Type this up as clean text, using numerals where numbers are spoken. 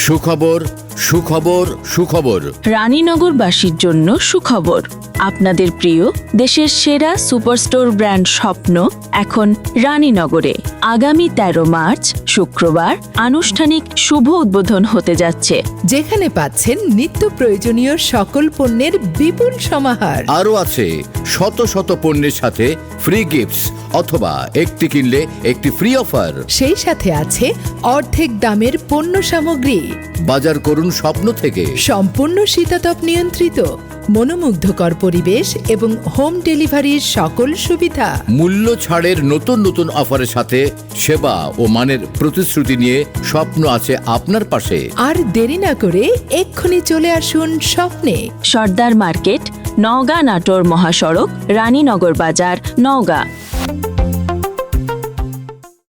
সুখবর, সুখবর, সুখবর। রানীনগরবাসীর জন্য সুখবর। আপনাদের প্রিয় দেশের সেরা সুপারস্টোর ব্র্যান্ড স্বপ্ন এখন রানীনগরে। আগামী 13 মার্চ শুক্রবার আনুষ্ঠানিক শুভ উদ্বোধন হতে যাচ্ছে, যেখানে পাচ্ছেন নিত্য প্রয়োজনীয় সকল পণ্যের বিপুল সমাহার। আরও আছে শত শত পণ্যের সাথে ফ্রি গিফটস অথবা একটি কিনলে একটি ফ্রি অফার। সেই সাথে আছে অর্ধেক দামের পণ্য সামগ্রী। বাজার করুন স্বপ্ন থেকে। সম্পূর্ণ শীতাতপ নিয়ন্ত্রিত, মনোমুগ্ধকর পরিবেশ এবং হোম ডেলিভারির সকল সুবিধা। মূল্য ছাড়ের নতুন নতুন অফারের সাথে সেবা ও মানের প্রতিশ্রুতি নিয়ে স্বপ্ন আছে আপনার পাশে। আর দেরি না করে এক্ষুনি চলে আসুন স্বপ্নে। সর্দার মার্কেট, নওগাঁ নাটোর মহাসড়ক, রানীনগর বাজার, নওগাঁ।